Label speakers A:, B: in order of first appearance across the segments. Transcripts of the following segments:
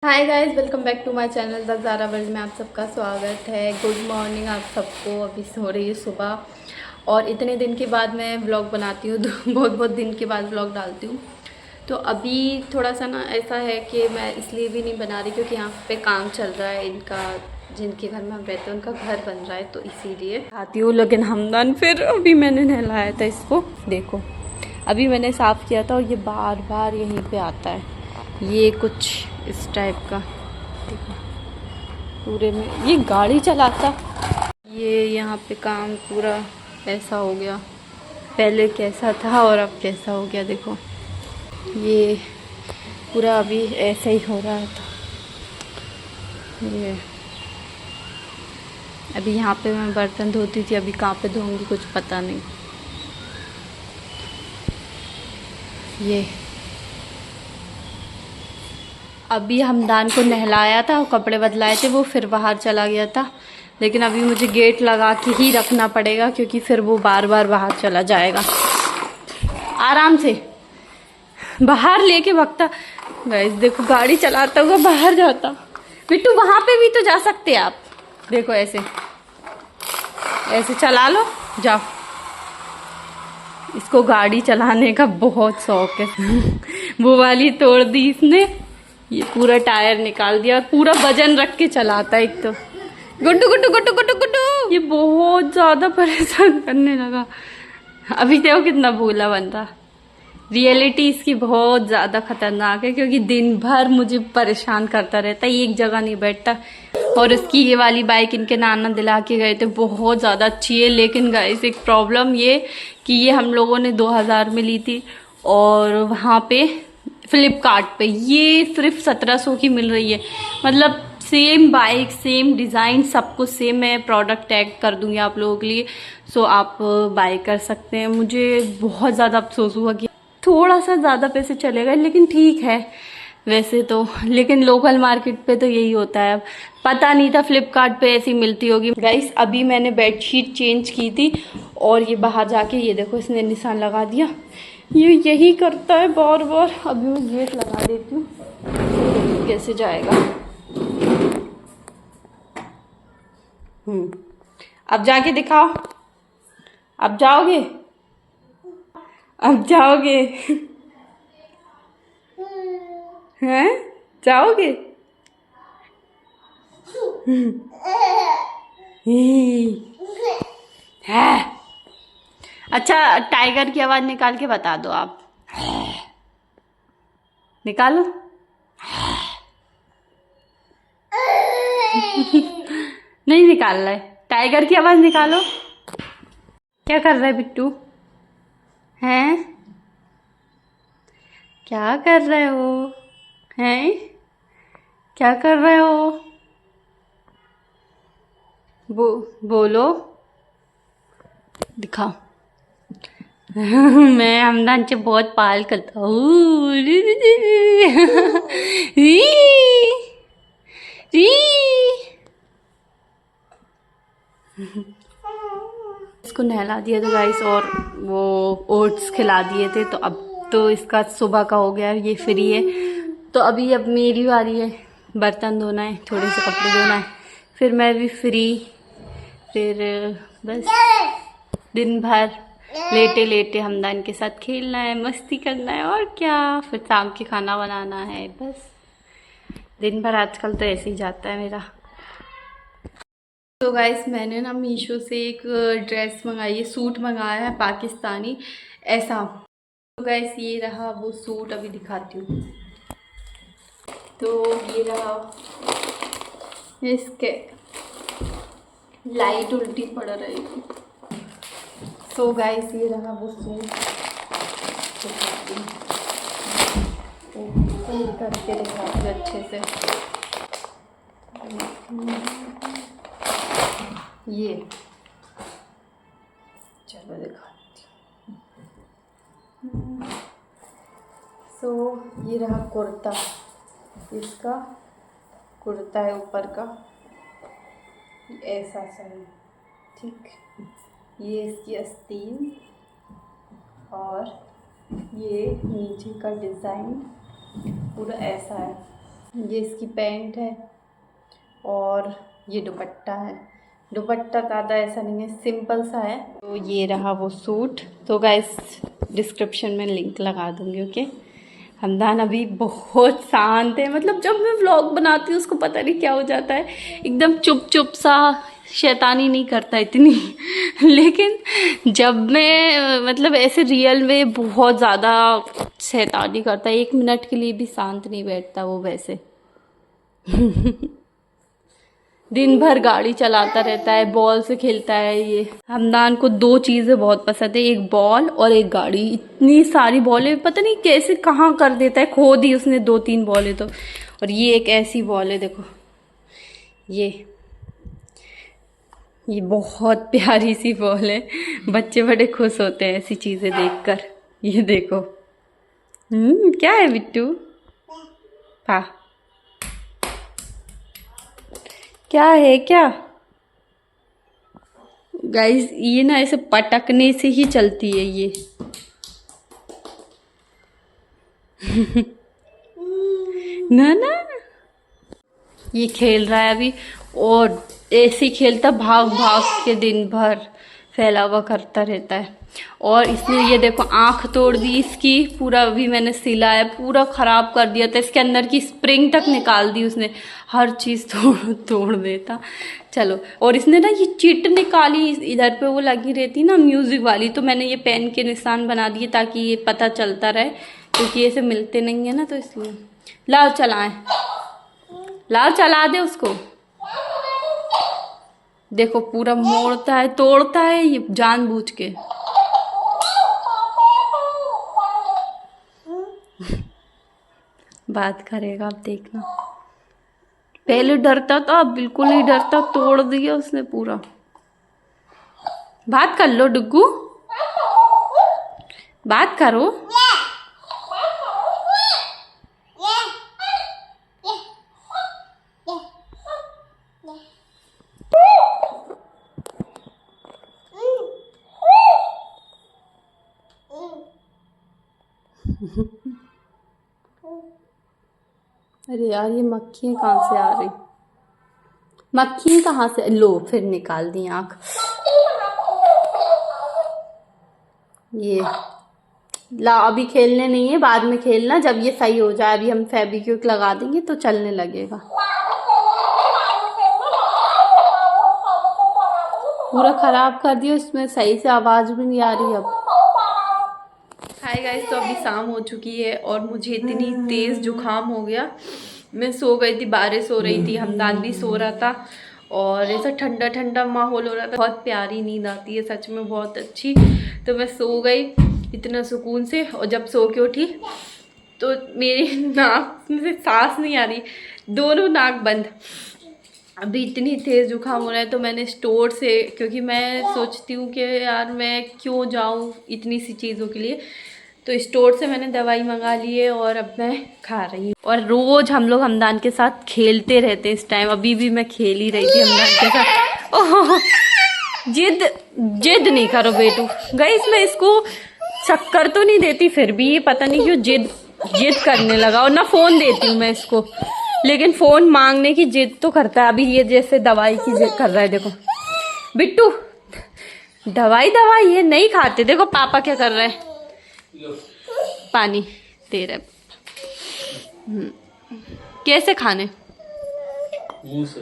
A: Hi guys, welcome back to my channel the Zara world में आप सबका स्वागत है। गुड मॉर्निंग आप सबको। अभी हो रही है सुबह और इतने दिन के बाद मैं व्लॉग बनाती हूँ बहुत बहुत दिन के बाद व्लॉग डालती हूँ। तो अभी थोड़ा सा ना ऐसा है कि मैं इसलिए भी नहीं बना रही क्योंकि यहाँ पे काम चल रहा है इनका, जिनके घर में हम रहते हैं उनका घर बन रहा है, तो इसीलिए आती हूँ। लेकिन हमदन फिर अभी मैंने नहलाया था इसको, देखो अभी मैंने साफ़ किया था और ये बार बार यहीं पे आता है। ये कुछ इस टाइप का, देखो पूरे में ये गाड़ी चलाता। ये यहाँ पे काम पूरा ऐसा हो गया, पहले कैसा था और अब कैसा हो गया, देखो ये पूरा अभी ऐसा ही हो रहा था। ये अभी यहाँ पे मैं बर्तन धोती थी, अभी कहाँ पे धोऊंगी कुछ पता नहीं। ये अभी हमदान को नहलाया था और कपड़े बदलाए थे, वो फिर बाहर चला गया था। लेकिन अभी मुझे गेट लगा के ही रखना पड़ेगा क्योंकि फिर वो बार बार बाहर चला जाएगा। आराम से बाहर लेके भगता। गाइस देखो गाड़ी चलाता हुआ बाहर जाता। बिट्टू वहां पे भी तो जा सकते आप, देखो ऐसे ऐसे चला लो, जाओ। इसको गाड़ी चलाने का बहुत शौक है वो वाली तोड़ दी इसने, ये पूरा टायर निकाल दिया और पूरा वजन रख के चलाता है। एक तो गुड्डू गुड्डू गुड्डू गुड्डू गुड्डू, ये बहुत ज्यादा परेशान करने लगा। अभी देखो कितना भोला बन रहा। रियलिटी इसकी बहुत ज्यादा खतरनाक है क्योंकि दिन भर मुझे परेशान करता रहता है, एक जगह नहीं बैठता। और इसकी ये वाली बाइक इनके नाना दिला के गए थे, बहुत ज़्यादा अच्छी है। लेकिन गाइस एक प्रॉब्लम ये कि ये हम लोगों ने 2000 में ली थी और वहाँ पे फ्लिपकार्ट पे ये सिर्फ 1700 की मिल रही है। मतलब सेम बाइक, सेम डिज़ाइन, सब कुछ सेम। मैं प्रोडक्ट टैग कर दूंगी आप लोगों के लिए, सो आप बाय कर सकते हैं। मुझे बहुत ज़्यादा अफसोस हुआ कि थोड़ा सा ज़्यादा पैसे चले गए, लेकिन ठीक है वैसे तो। लेकिन लोकल मार्केट पे तो यही होता है। अब पता नहीं था फ्लिपकार्ट पे ऐसी मिलती होगी। गाइस अभी मैंने बेडशीट चेंज की थी और ये बाहर जाके ये देखो इसने निशान लगा दिया। ये यही करता है बार बार। अभी मैं गेट लगा देती हूँ, कैसे जाएगा। अब जाके दिखाओ, अब जाओगे, अब जाओगे हैं, जाओगे है। अच्छा टाइगर की आवाज निकाल के बता दो आप, निकालो नहीं निकाल रहा है, टाइगर की आवाज निकालो। क्या कर रहा है बिट्टू, हैं क्या कर रहे हो, हैं क्या कर रहे हो, बोलो दिखाओ मैं हमदान से बहुत पाल करता हूँ इसको नहला दिया था गाइस और वो ओट्स खिला दिए थे, तो अब तो इसका सुबह का हो गया, ये फ्री है। तो अभी अब मेरी बारी है, बर्तन धोना है, थोड़े से कपड़े धोना है, फिर मैं भी फ्री। फिर बस दिन भर लेटे लेटे हमदान के साथ खेलना है, मस्ती करना है और क्या। फिर शाम के खाना बनाना है, बस दिन भर आजकल तो ऐसे ही जाता है मेरा। तो गाइस मैंने ना मीशो से एक ड्रेस मंगाई है, सूट मंगाया है पाकिस्तानी ऐसा। तो गाइस ये रहा वो सूट, अभी दिखाती हूँ। तो ये रहा, इसके लाइट उल्टी पड़ रही है। तो गाइस ये रहा वो सूट, दिखाती हूँ, फोल्ड करके दिखाती हूँ अच्छे से। ये चलो दिखाती हूँ। सो ये रहा कुर्ता, इसका कुर्ता है ऊपर का, ऐसा सा है, ठीक। ये इसकी आस्तीन और ये नीचे का डिज़ाइन पूरा ऐसा है। ये इसकी पैंट है और ये दुपट्टा है। दुपट्टा ज़्यादा ऐसा नहीं है, सिंपल सा है। तो ये रहा वो सूट। तो गाइस डिस्क्रिप्शन में लिंक लगा दूँगी, ओके। हमदान अभी बहुत शांत है, मतलब जब मैं व्लॉग बनाती हूँ उसको पता नहीं क्या हो जाता है, एकदम चुप चुप सा, शैतानी नहीं करता इतनी लेकिन जब मैं मतलब ऐसे रियल में बहुत ज़्यादा शैतानी करता है, 1 मिनट के लिए भी शांत नहीं बैठता वो वैसे दिन भर गाड़ी चलाता रहता है, बॉल से खेलता है। ये हमदान को 2 चीज़ें बहुत पसंद है, एक बॉल और एक गाड़ी। इतनी सारी बॉलें पता नहीं कैसे कहाँ कर देता है, खो दी उसने 2-3 बॉलें तो। और ये एक ऐसी बॉल है, देखो ये बहुत प्यारी सी बॉल है। बच्चे बड़े खुश होते हैं ऐसी चीज़ें देखकर। ये देखो क्या है बिट्टू? हाँ क्या है क्या? गाइस ये ना ऐसे पटकने से ही चलती है ये ना ना। ये खेल रहा है अभी और ऐसे ही खेलता, भाग भाग के दिन भर फैला हुआ करता रहता है। और इसने ये देखो आंख तोड़ दी इसकी, पूरा अभी मैंने सिला है, पूरा ख़राब कर दिया था। इसके अंदर की स्प्रिंग तक निकाल दी उसने, हर चीज़ तोड़ देता। चलो, और इसने ना ये चिट निकाली, इधर पे वो लगी रहती ना म्यूज़िक वाली, तो मैंने ये पेन के निशान बना दिए ताकि ये पता चलता रहे, क्योंकि ऐसे मिलते नहीं है ना, तो इसलिए। लाओ चलाएं, लाओ चला दे उसको। देखो पूरा मोड़ता है, तोड़ता है ये जानबूझ के बात करेगा अब देखना। पहले डरता था, अब बिल्कुल नहीं डरता, तोड़ दिया उसने पूरा। बात कर लो डुग्गू, बात करो। अरे यार ये मक्खियाँ कहाँ से आ रही? मक्खियाँ कहाँ से? लो फिर निकाल दी आँख। ये ला, अभी खेलने नहीं है, बाद में खेलना जब ये सही हो जाए। अभी हम फेविक्विक लगा देंगे तो चलने लगेगा। पूरा ख़राब कर दिया, उसमें सही से आवाज़ भी नहीं आ रही अब। हाय गाइस, तो अभी शाम हो चुकी है और मुझे इतनी तेज़ जुकाम हो गया। मैं सो गई थी, बारिश हो रही थी, हमदान भी सो रहा था और ऐसा ठंडा ठंडा माहौल हो रहा था। बहुत प्यारी नींद आती है सच में, बहुत अच्छी। तो मैं सो गई इतना सुकून से, और जब सो के उठी तो मेरी नाक में से सांस नहीं आ रही, दोनों नाक बंद। अभी इतनी तेज़ जुकाम हो रहा है, तो मैंने स्टोर से, क्योंकि मैं सोचती हूँ कि यार मैं क्यों जाऊँ इतनी सी चीज़ों के लिए, तो स्टोर से मैंने दवाई मंगा ली है और अब मैं खा रही हूँ। और रोज़ हम लोग हमदान के साथ खेलते रहते इस टाइम। अभी भी मैं खेल ही रही थी हमदान के साथ। ओह जिद जिद नहीं करो बेटू। गई मैं इसको चक्कर तो नहीं देती, फिर भी ये पता नहीं क्यों जिद करने लगा। और ना फ़ोन देती हूँ मैं इसको, लेकिन फ़ोन मांगने की जिद तो करता है। अभी ये जैसे दवाई की जिद कर रहा है, देखो बिट्टू दवाई ये नहीं खाते। देखो पापा क्या कर रहे हैं, पानी दे रहे। कैसे खाने?
B: मुंह से।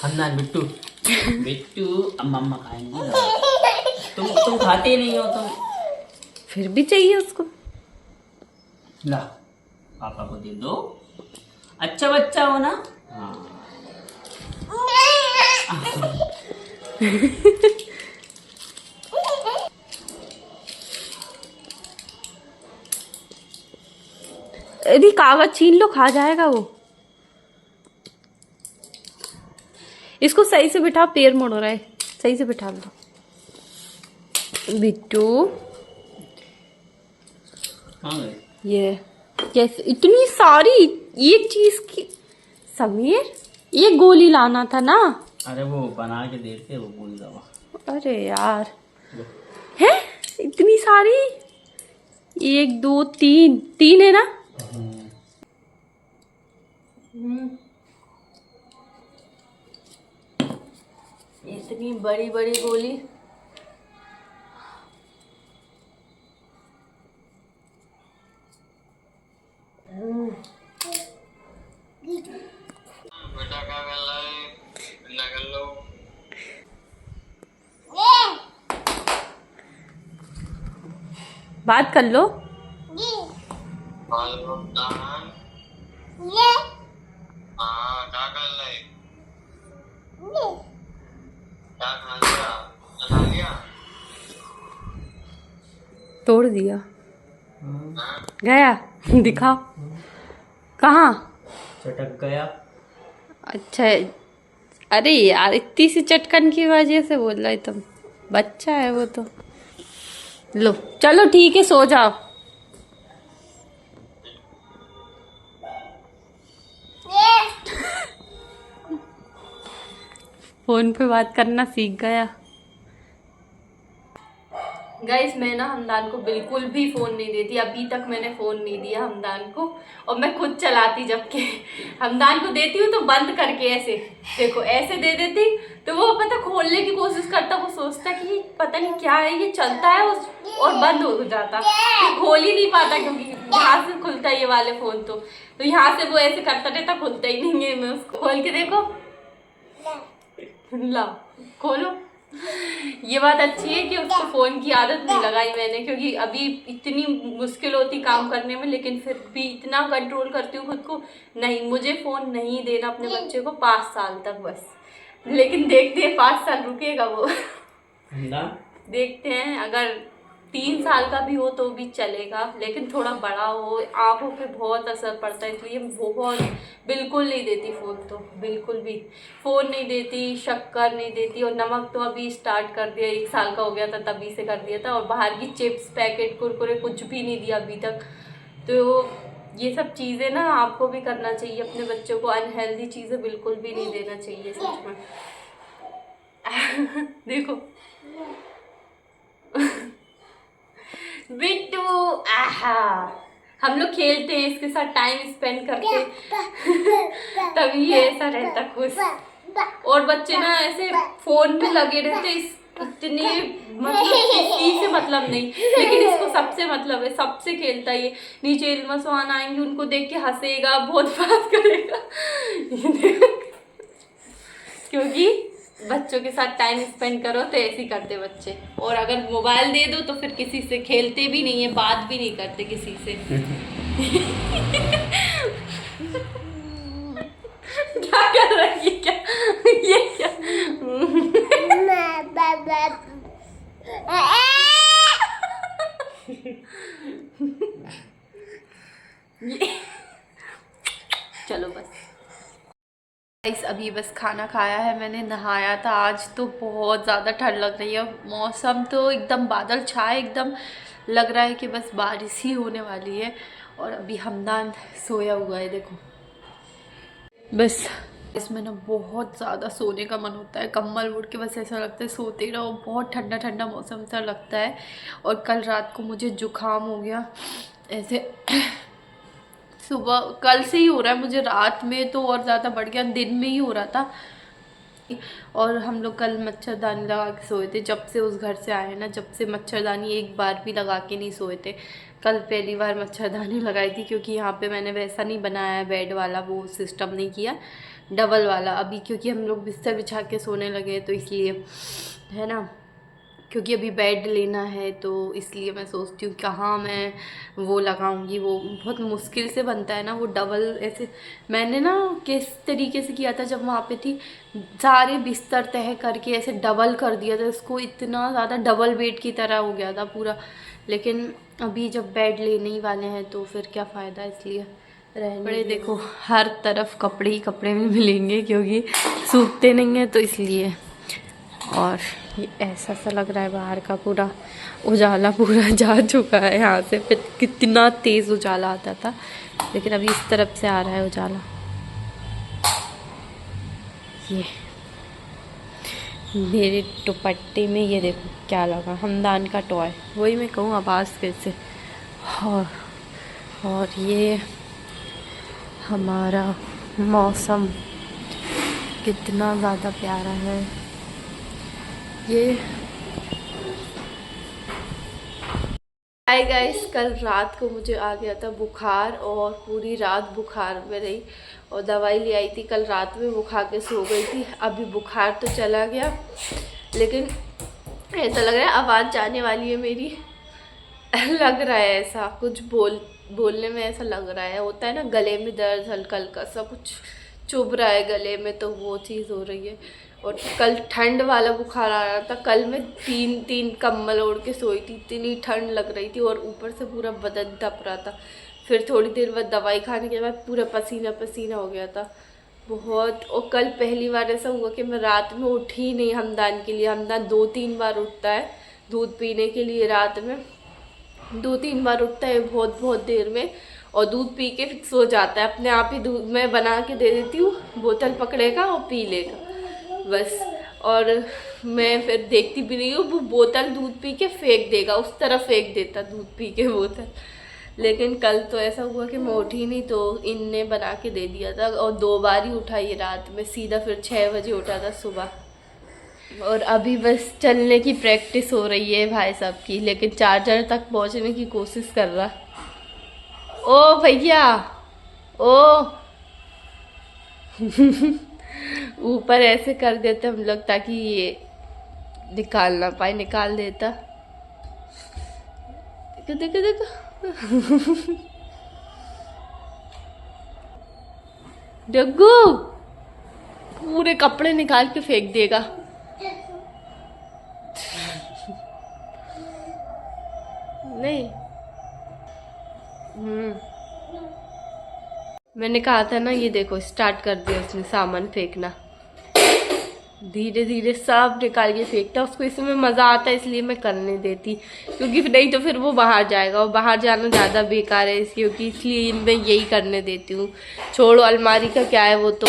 B: हमदान बिट्टू बिट्टू अम्मा खाएंगी। तुम खाते नहीं हो, तुम
A: फिर भी चाहिए उसको।
B: ला पापा को दे दो, अच्छा बच्चा हो ना। हाँ
A: यदि कागज छीन लो, खा जाएगा वो। इसको सही से बिठा, पैर मुड़ रहा है, सही से बिठा लो बिट्टू। ये कैसे इतनी सारी एक चीज की? समीर ये गोली लाना था ना।
B: अरे वो बना के देते वो गोली दवा।
A: अरे यार है इतनी सारी, 1 2 3 है ना। इतनी बड़ी बड़ी गोली।
C: बेटा क्या कर रहा है? ठंडा कर लो।
A: बात कर लो।
C: हेलो दान। हाँ क्या कर रहे? क्या खा लिया? खा लिया?
A: तोड़ दिया।
C: हाँ?
A: गया दिखाओ कहाँ।
B: चटक गया।
A: अच्छा अरे यार इतनी सी चटकन की वजह से बोल रहा है तुम। बच्चा है वो तो। लो चलो ठीक है सो जाओ। फोन पे बात करना सीख गया। गाइस मैं ना हमदान को बिल्कुल भी फ़ोन नहीं देती। अभी तक मैंने फ़ोन नहीं दिया हमदान को, और मैं खुद चलाती। जबकि हमदान को देती हूँ तो बंद करके ऐसे देखो ऐसे दे देती, तो वो पता खोलने की कोशिश करता। वो सोचता कि पता नहीं क्या है, ये चलता है और बंद हो जाता, तो खोल ही नहीं पाता क्योंकि यहाँ से खुलता है ये वाले फ़ोन। तो यहाँ से वो ऐसे करता रहता, खुलता ही नहीं है। मैं उसको खोल के देखो, ला खोलो। ये बात अच्छी है कि उसको फ़ोन की आदत नहीं लगाई मैंने, क्योंकि अभी इतनी मुश्किल होती काम करने में, लेकिन फिर भी इतना कंट्रोल करती हूँ खुद को। नहीं, मुझे फ़ोन नहीं देना अपने बच्चे को 5 साल तक बस। लेकिन देखते हैं 5 साल रुकेगा वो। देखते हैं, अगर 3 साल का भी हो तो भी चलेगा, लेकिन थोड़ा बड़ा हो। आँखों पे बहुत असर पड़ता है, इसलिए वो बहुत बिल्कुल नहीं देती फ़ोन। तो बिल्कुल भी फ़ोन नहीं देती, शक्कर नहीं देती, और नमक तो अभी स्टार्ट कर दिया। 1 साल का हो गया था तभी से कर दिया था। और बाहर की चिप्स पैकेट कुरकुरे कुछ भी नहीं दिया अभी तक। तो ये सब चीज़ें ना आपको भी करना चाहिए। अपने बच्चों को अनहेल्दी चीज़ें बिल्कुल भी नहीं देना चाहिए सच में। देखो बिट्टू, आहा हम लोग खेलते हैं इसके साथ, टाइम स्पेंड करते तभी ये ऐसा रहता खुश। और बच्चे ना ऐसे फोन में लगे रहते, इतने मतलब किसी से मतलब नहीं, लेकिन इसको सबसे मतलब है, सबसे खेलता है ये। नीचे इल्मा सुहान आएंगे, उनको देख के हंसेगा, बहुत बात करेगा। क्योंकि बच्चों के साथ टाइम स्पेंड करो तो ऐसे ही करते बच्चे। और अगर मोबाइल दे दो तो फिर किसी से खेलते भी नहीं है, बात भी नहीं करते किसी से। क्या कर रही है? क्या ये क्या? चलो बस गाइस, अभी बस खाना खाया है मैंने, नहाया था। आज तो बहुत ज़्यादा ठंड लग रही है, मौसम तो एकदम बादल छाए, एकदम लग रहा है कि बस बारिश ही होने वाली है। और अभी हमदान सोया हुआ है, देखो बस। इसमें ना बहुत ज़्यादा सोने का मन होता है, कंबल ओढ़ के बस ऐसा लगता है सोते रहो। बहुत ठंडा ठंडा मौसम सा लगता है। और कल रात को मुझे जुकाम हो गया ऐसे। सुबह कल से ही हो रहा है मुझे, रात में तो और ज़्यादा बढ़ गया, दिन में ही हो रहा था। और हम लोग कल मच्छरदानी लगा के सोए थे। जब से उस घर से आए ना, जब से मच्छरदानी एक बार भी लगा के नहीं सोए थे। कल पहली बार मच्छरदानी लगाई थी, क्योंकि यहाँ पे मैंने वैसा नहीं बनाया है बेड वाला, वो सिस्टम नहीं किया, डबल वाला। अभी क्योंकि हम लोग बिस्तर बिछा के सोने लगे तो इसलिए है ना, क्योंकि अभी बेड लेना है तो इसलिए मैं सोचती हूँ कहाँ मैं वो लगाऊंगी। वो बहुत मुश्किल से बनता है ना वो डबल ऐसे। मैंने ना किस तरीके से किया था जब वहाँ पे थी, सारे बिस्तर तह करके ऐसे डबल कर दिया था इसको, इतना ज़्यादा डबल बेड की तरह हो गया था पूरा। लेकिन अभी जब बेड लेने ही वाले हैं तो फिर क्या फ़ायदा, इसलिए रहने। देखो हर तरफ कपड़े ही कपड़े में मिलेंगे, क्योंकि सूखते नहीं हैं तो इसलिए। और ये ऐसा सा लग रहा है बाहर का, पूरा उजाला पूरा जा चुका है यहाँ से। फिर कितना तेज़ उजाला आता था, लेकिन अभी इस तरफ से आ रहा है उजाला। ये मेरे दुपट्टे में ये देखो क्या लगा, हमदान का टॉय, वही मैं कहूँ आवाज़ कैसे। और ये हमारा मौसम कितना ज़्यादा प्यारा है। ये हाय गाइस, कल रात को मुझे आ गया था बुखार और पूरी रात बुखार में रही और दवाई ले आई थी। कल रात में वो खा के सो गई थी। अभी बुखार तो चला गया, लेकिन ऐसा लग रहा है आवाज़ जाने वाली है मेरी। लग रहा है ऐसा कुछ बोलने में ऐसा लग रहा है, होता है ना गले में दर्द, हल्का हल्का सा कुछ चुभ रहा है गले में, तो वो चीज़ हो रही है। और कल ठंड वाला बुखार आ रहा था। कल मैं तीन कम्बल ओढ़ के सोई थी, इतनी ठंड लग रही थी और ऊपर से पूरा बदन तप रहा था। फिर थोड़ी देर बाद दवाई खाने के बाद पूरा पसीना पसीना हो गया था बहुत। और कल पहली बार ऐसा हुआ कि मैं रात में उठी ही नहीं हमदान के लिए। हमदान 2-3 बार उठता है दूध पीने के लिए, रात में 2-3 बार उठता है बहुत देर में, और दूध पी के फिक्स हो जाता है अपने आप ही। दूध मैं बना के दे देती हूँ, बोतल पकड़ेगा और पी लेगा बस। और मैं फिर देखती भी नहीं हूँ, वो बोतल दूध पी के फेंक देगा, उस तरफ फेंक देता दूध पी के बोतल। लेकिन कल तो ऐसा हुआ कि मैं उठी नहीं, तो इनने बना के दे दिया था। और 2 बार ही उठा ये रात में, सीधा फिर 6 बजे उठा था सुबह। और अभी बस चलने की प्रैक्टिस हो रही है भाई साहब की, लेकिन चार्जर तक पहुंचने की कोशिश कर रहा। ओ भैया ओ ऊपर ऐसे कर देते हम लोग ताकि ये निकाल ना पाए, निकाल देता। देखो देखो देखो डग्गू पूरे कपड़े निकाल के फेंक देगा। नहीं मैंने कहा था ना, ये देखो स्टार्ट कर दिया उसने सामान फेंकना। धीरे धीरे सब निकाल के फेंकता। उसको इसमें मज़ा आता है, इसलिए मैं करने देती, क्योंकि नहीं तो फिर वो बाहर जाएगा और बाहर जाना ज़्यादा बेकार है क्योंकि इसलिए मैं यही करने देती हूँ। छोड़ो अलमारी का क्या है, वो तो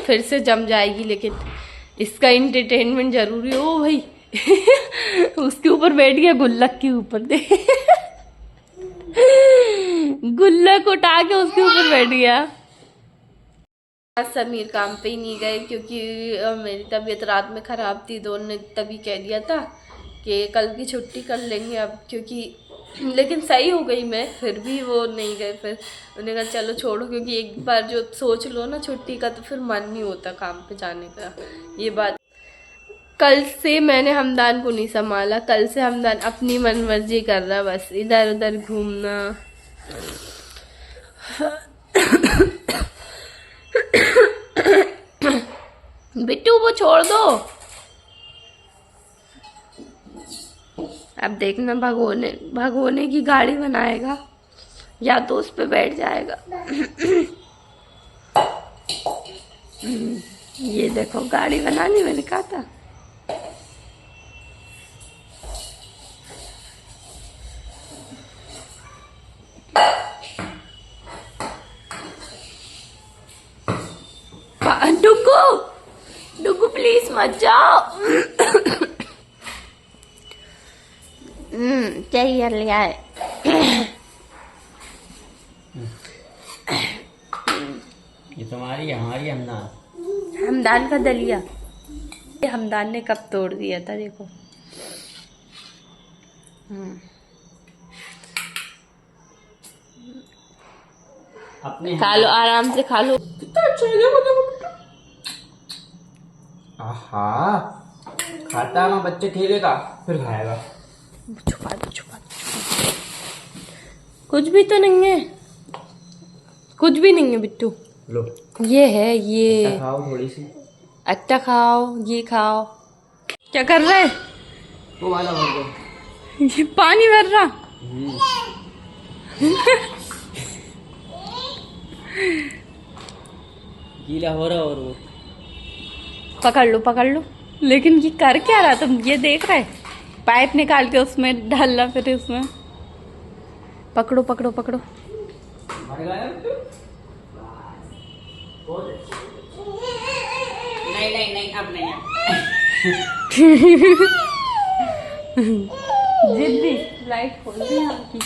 A: फिर से जम जाएगी, लेकिन इसका एंटरटेनमेंट जरूरी है। ओ भाई उसके ऊपर बैठ गया, गुल्लक के ऊपर दे गुल्लक उठा के उसके ऊपर बैठ गया। समीर काम पे ही नहीं गए क्योंकि मेरी तबीयत रात में ख़राब थी। दोनों ने तभी कह दिया था कि कल की छुट्टी कर लेंगे अब, क्योंकि लेकिन सही हो गई मैं, फिर भी वो नहीं गए। फिर उन्होंने कहा चलो छोड़ो, क्योंकि एक बार जो सोच लो ना छुट्टी का तो फिर मन नहीं होता काम पे जाने का। ये बात कल से मैंने हमदान को नहीं संभाला। कल से हमदान अपनी मनमर्जी कर रहा, बस इधर उधर घूमना। बिट्टू वो छोड़ दो। अब देखना भगोने की गाड़ी बनाएगा या तो उस पे बैठ जाएगा। ये देखो गाड़ी बनानी, मैंने कहा था। डुगू प्लीज मत जाओ। चाहिए ले आए।
B: ये तुम्हारी हमारी
A: हमदान का दलिया हमदान ने कब तोड़ दिया था, देखो।
B: अपने
A: खा लो, आराम से खा लो।
B: आहा खाता है, बच्चे खेलेगा फिर खाएगा।
A: छुपा दो। कुछ भी तो नहीं है, कुछ भी नहीं है बिट्टू।
B: लो
A: ये है, ये
B: खाओ थोड़ी सी।
A: अट्टा खाओ, ये खाओ। क्या कर रहे है?
B: वो वाला भर दो।
A: ये पानी भर रहा।
B: गीला हो रहा। और वो
A: पकड़ लो। लेकिन ये कर क्या रहा, तुम ये देख रहे? पाइप निकाल के उसमें डालना, फिर उसमें पकड़ो।
B: मर गया नहीं अब नहीं।
A: जिद्दी लाइट खोल दी आपकी।